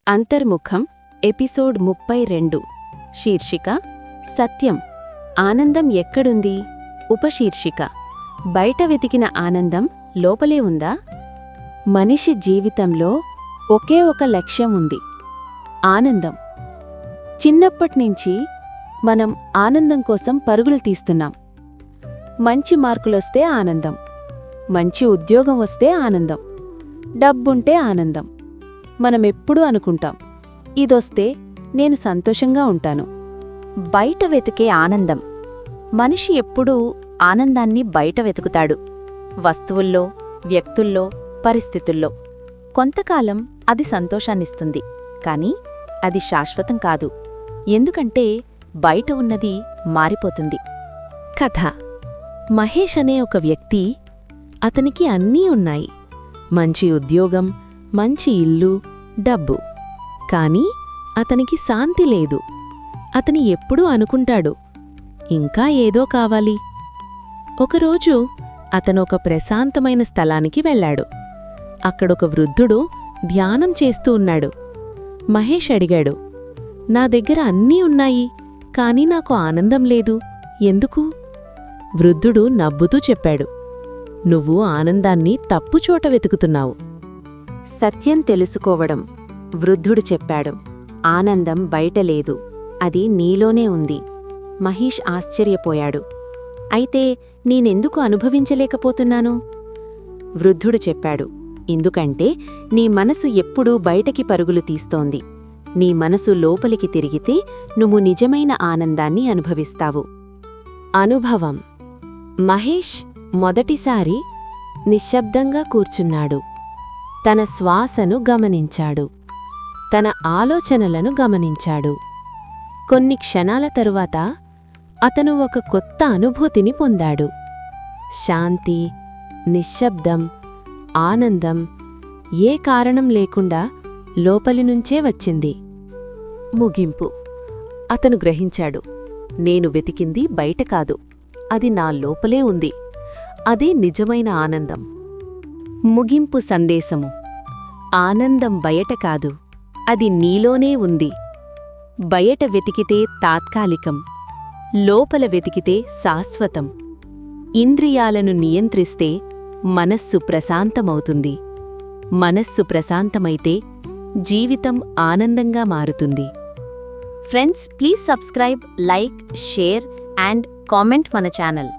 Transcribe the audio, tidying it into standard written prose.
అంతర్ముఖం ఎపిసోడ్ 32 శీర్షిక సత్యం ఆనందం ఎక్కడుంది? ఉపశీర్షిక బయట వెతికిన ఆనందం లోపలే ఉందా? మనిషి జీవితంలో ఒకే ఒక లక్ష్యం ఉంది, ఆనందం. చిన్నప్పట్నుంచి మనం ఆనందం కోసం పరుగులు తీస్తున్నాం. మంచి మార్కులొస్తే ఆనందం, మంచి ఉద్యోగం వస్తే ఆనందం, డబ్బుంటే ఆనందం. మనమెప్పుడూ అనుకుంటాం, ఇదొస్తే నేను సంతోషంగా ఉంటాను. బయట వెతికే ఆనందం. మనిషి ఎప్పుడూ ఆనందాన్ని బయట వెతుకుతాడు. వస్తువుల్లో, వ్యక్తుల్లో, పరిస్థితుల్లో. కొంతకాలం అది సంతోషాన్నిస్తుంది, కాని అది శాశ్వతం కాదు. ఎందుకంటే బయట ఉన్నది మారిపోతుంది. కథ. మహేష్ అనే ఒక వ్యక్తి, అతనికి అన్నీ ఉన్నాయి. మంచి ఉద్యోగం, మంచి ఇల్లు, డబ్బు. కాని అతనికి శాంతి లేదు. అతని ఎప్పుడూ అనుకుంటాడు, ఇంకా ఏదో కావాలి. ఒకరోజు అతనొక ప్రశాంతమైన స్థలానికి వెళ్ళాడు. అక్కడొక వృద్ధుడు ధ్యానం చేస్తూ ఉన్నాడు. మహేష్ అడిగాడు, నా దగ్గర అన్నీ ఉన్నాయి, కాని నాకు ఆనందం లేదు, ఎందుకు? వృద్ధుడు నవ్వుతూ చెప్పాడు, నువ్వు ఆనందాన్ని తప్పుచోట వెతుకుతున్నావు. సత్యం తెలుసుకోవడం. వృద్ధుడు చెప్పాడు, ఆనందం బయట లేదు, అది నీలోనే ఉంది. మహేష్ ఆశ్చర్యపోయాడు. అయితే నేనెందుకు అనుభవించలేకపోతున్నాను? వృద్ధుడు చెప్పాడు, ఎందుకంటే నీ మనసు ఎప్పుడూ బయటకి పరుగులు తీస్తోంది. నీ మనసు లోపలికి తిరిగితే నువ్వు నిజమైన ఆనందాన్ని అనుభవిస్తావు. అనుభవం. మహేష్ మొదటిసారి నిశ్శబ్దంగా కూర్చున్నాడు. తన శ్వాసను గమనించాడు. తన ఆలోచనలను గమనించాడు. కొన్ని క్షణాల తరువాత అతను ఒక కొత్త అనుభూతిని పొందాడు. శాంతి, నిశ్శబ్దం, ఆనందం ఏ కారణం లేకుండా లోపలినుంచే వచ్చింది. ముగింపు. అతను గ్రహించాడు, నేను వెతికింది బయట కాదు, అది నా లోపలే ఉంది. అదే నిజమైన ఆనందం. ముగింపు సందేశము. ఆనందం బయట కాదు, అది నీలోనే ఉంది. బయట వెతికితే తాత్కాలికం, లోపల వెతికితే శాశ్వతం. ఇంద్రియాలను నియంత్రిస్తే మనస్సు ప్రశాంతమవుతుంది. మనస్సు ప్రశాంతమైతే జీవితం ఆనందంగా మారుతుంది. Friends, please subscribe, like, share and comment మన ఛానల్.